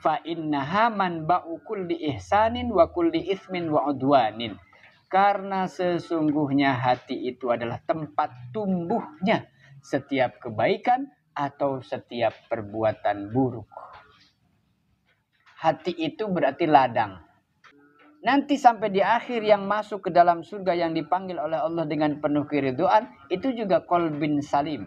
fa innaha manba'u kulli ihsanin wa kulli itsmin wa udwanin. Karena sesungguhnya hati itu adalah tempat tumbuhnya setiap kebaikan atau setiap perbuatan buruk. Hati itu berarti ladang. Nanti sampai di akhir yang masuk ke dalam surga yang dipanggil oleh Allah dengan penuh keridhaan, itu juga qalbin salim.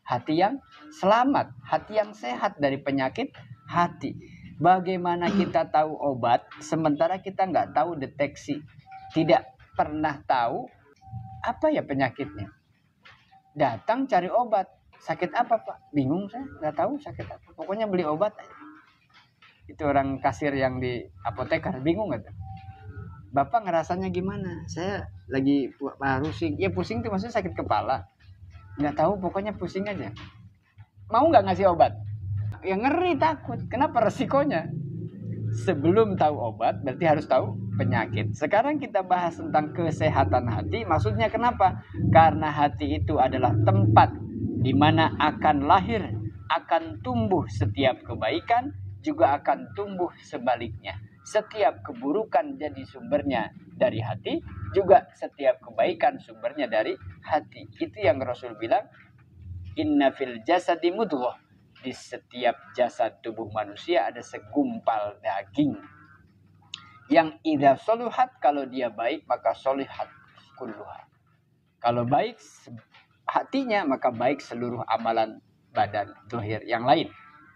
Hati yang selamat, hati yang sehat dari penyakit hati. Bagaimana kita tahu obat, sementara kita nggak tahu deteksi. Tidak pernah tahu apa ya penyakitnya. Datang cari obat. Sakit apa Pak? Bingung saya, nggak tahu sakit apa. Pokoknya beli obat aja. Itu orang kasir yang di apoteker, bingung nggak tuh? Bapak ngerasanya gimana? Saya lagi pusing. Ya pusing itu maksudnya sakit kepala. Nggak tahu, pokoknya pusing aja. Mau nggak ngasih obat? Ya ngeri, takut. Kenapa? Resikonya. Sebelum tahu obat, berarti harus tahu penyakit. Sekarang kita bahas tentang kesehatan hati. Maksudnya kenapa? Karena hati itu adalah tempat di mana akan lahir, akan tumbuh setiap kebaikan, juga akan tumbuh sebaliknya. Setiap keburukan jadi sumbernya dari hati, juga setiap kebaikan sumbernya dari hati. Itu yang Rasul bilang, inna fil jasadi mudghah. Di setiap jasad tubuh manusia ada segumpal daging. Yang idza soluhat, kalau dia baik maka solihat kulluha. Kalau baik hatinya maka baik seluruh amalan badan zahir yang lain.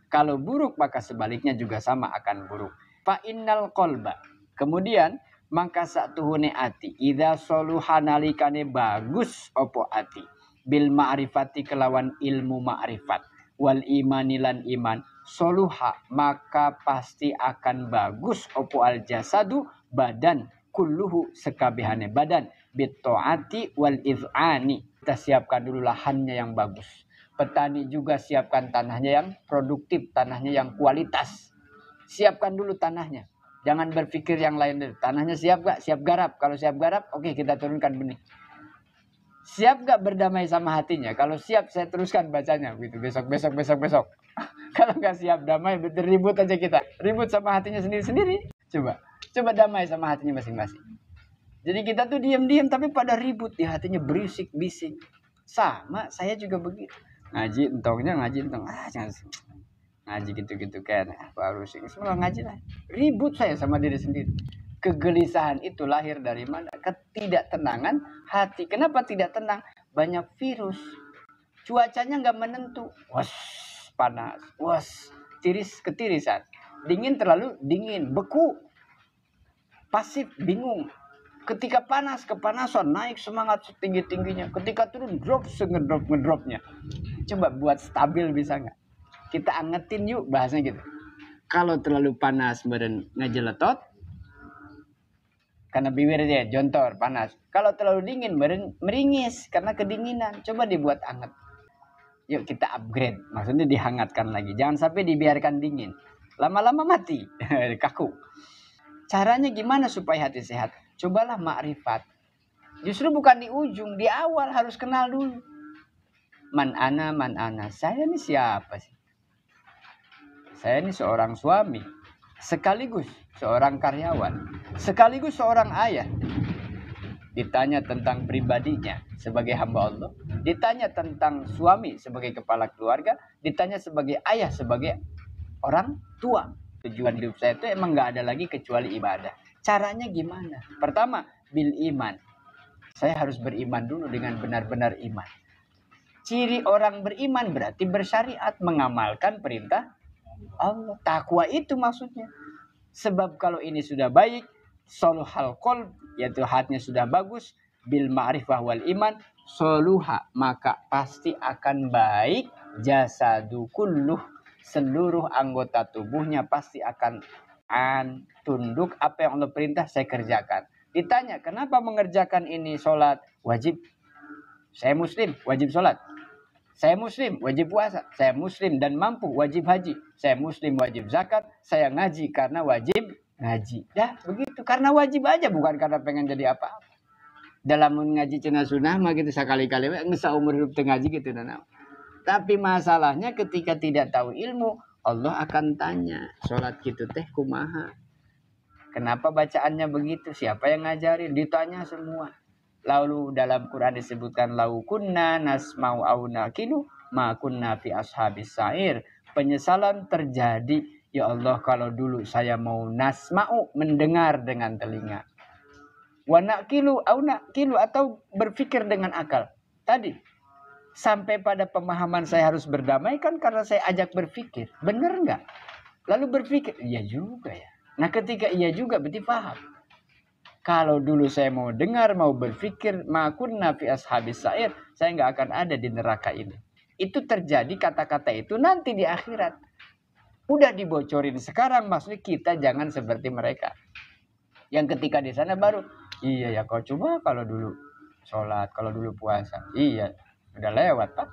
Kalau buruk maka sebaliknya juga sama akan buruk. Fa innal qalba. Kemudian maka satuhune ati idza soluha nalikane bagus opo ati bil ma'rifati kelawan ilmu ma'rifat wal imanilan iman soluha maka pasti akan bagus opo al jasadu badan kulluhu sekabehane badan bitaati wal iz'ani. Kita siapkan dulu lahannya yang bagus. Petani juga siapkan tanahnya yang produktif, tanahnya yang kualitas. Siapkan dulu tanahnya. Jangan berpikir yang lain dulu. Tanahnya siap gak? Siap garap. Kalau siap garap, oke, kita turunkan benih. Siap gak berdamai sama hatinya? Kalau siap, saya teruskan bacanya. Gitu. Besok. Kalau gak siap damai, ribut aja kita. Ribut sama hatinya sendiri-sendiri. Coba damai sama hatinya masing-masing. Jadi kita tuh diam-diam, tapi pada ribut. Di hatinya berisik-bisik. Sama, saya juga begitu. Ngaji entongnya, ngaji entong. Jangan ngaji gitu-gitu kan. Baru sih, semua ngaji lah. Ribut saya sama diri sendiri. Kegelisahan itu lahir dari mana? Ketidaktenangan hati. Kenapa tidak tenang? Banyak virus. Cuacanya nggak menentu. Was, panas. Was, ketirisan. Dingin terlalu dingin. Beku. Pasif, bingung. Ketika panas, kepanasan. Naik semangat setinggi-tingginya. Ketika turun, drop ngedropnya. Coba buat stabil bisa nggak? Kita angetin yuk, bahasanya gitu. Kalau terlalu panas, badan ngejeletot. Karena bibir dia jontor, panas. Kalau terlalu dingin, meringis karena kedinginan. Coba dibuat hangat. Yuk kita upgrade. Maksudnya dihangatkan lagi. Jangan sampai dibiarkan dingin. Lama-lama mati. Kaku. Caranya gimana supaya hati sehat? Cobalah makrifat. Justru bukan di ujung. Di awal harus kenal dulu. Man ana. Saya ini siapa sih? Saya ini seorang suami. Sekaligus seorang karyawan, sekaligus seorang ayah. Ditanya tentang pribadinya sebagai hamba Allah, ditanya tentang suami sebagai kepala keluarga, ditanya sebagai ayah, sebagai orang tua. Tujuan hidup saya itu emang gak ada lagi kecuali ibadah. Caranya gimana? Pertama, bil iman. Saya harus beriman dulu dengan benar-benar iman. Ciri orang beriman berarti bersyariat, mengamalkan perintah Allah. Takwa itu maksudnya. Sebab kalau ini sudah baik, soluhal qalb, yaitu hatinya sudah bagus, bil ma'rifah wal iman, soluha, maka pasti akan baik jasadu kulluh, seluruh anggota tubuhnya pasti akan tunduk. Apa yang Allah perintah saya kerjakan. Ditanya, kenapa mengerjakan ini? Sholat wajib. Saya muslim, wajib sholat. Saya muslim, wajib puasa. Saya muslim dan mampu, wajib haji. Saya muslim, wajib zakat. Saya ngaji karena wajib ngaji. Dah, begitu. Karena wajib aja, bukan karena pengen jadi apa-apa. Dalam ngaji cenah sunah mah gitu sekali-kali nggak umur hidup ngaji gitu. Tapi masalahnya ketika tidak tahu ilmu, Allah akan tanya, sholat gitu teh kumaha? Kenapa bacaannya begitu? Siapa yang ngajarin? Ditanya semua. Lalu dalam Quran disebutkan lau kunna nasma'u au naqilu ma kunna fi ashabis sa'ir. Penyesalan terjadi, ya Allah kalau dulu saya mau nasma'u, mendengar dengan telinga. Wa naqilu au naqilu, atau berpikir dengan akal. Tadi sampai pada pemahaman saya harus berdamai kan karena saya ajak berpikir. Benar enggak? Lalu berpikir, iya juga ya. Nah ketika iya juga berarti paham. Kalau dulu saya mau dengar, mau berpikir, makunna fi ashabis sa'ir, saya nggak akan ada di neraka ini. Itu terjadi kata-kata itu nanti di akhirat. Udah dibocorin sekarang, maksudnya kita jangan seperti mereka. Yang ketika di sana baru, iya ya kau coba kalau dulu sholat, kalau dulu puasa. Iya, udah lewat Pak.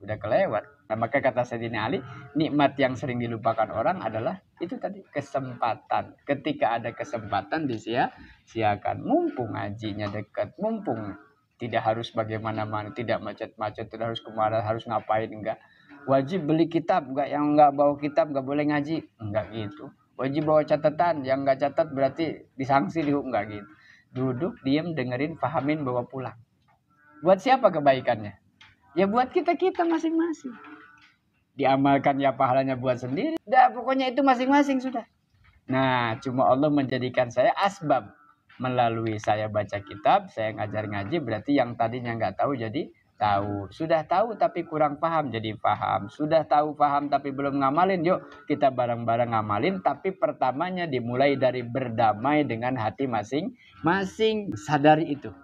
Udah kelewat. Nah, maka kata Sayyidina Ali, nikmat yang sering dilupakan orang adalah itu tadi, kesempatan. Ketika ada kesempatan disia-siakan. Mumpung ngajinya dekat, mumpung tidak harus bagaimana-mana, tidak macet-macet, tidak harus kemana, harus ngapain, enggak. Wajib beli kitab, enggak, yang enggak bawa kitab enggak boleh ngaji, enggak gitu. Wajib bawa catatan, yang enggak catat berarti disanksi, enggak gitu. Duduk, diam, dengerin, pahamin, bawa pulang. Buat siapa kebaikannya? Ya buat kita masing-masing. Diamalkan ya pahalanya buat sendiri. Dah pokoknya itu masing-masing sudah. Nah, cuma Allah menjadikan saya asbab. Melalui saya baca kitab, saya ngajar ngaji, berarti yang tadinya nggak tahu jadi tahu. Sudah tahu tapi kurang paham jadi paham. Sudah tahu paham tapi belum ngamalin, yuk kita bareng-bareng ngamalin. Tapi pertamanya dimulai dari berdamai dengan hati masing-masing. Sadari itu.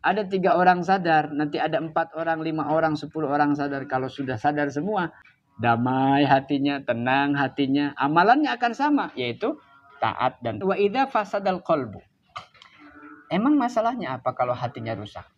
Ada 3 orang sadar, nanti ada 4 orang, 5 orang, 10 orang sadar. Kalau sudah sadar semua, damai hatinya, tenang hatinya, amalannya akan sama, yaitu taat dan wa idza fasadal qalbu. Emang masalahnya apa kalau hatinya rusak?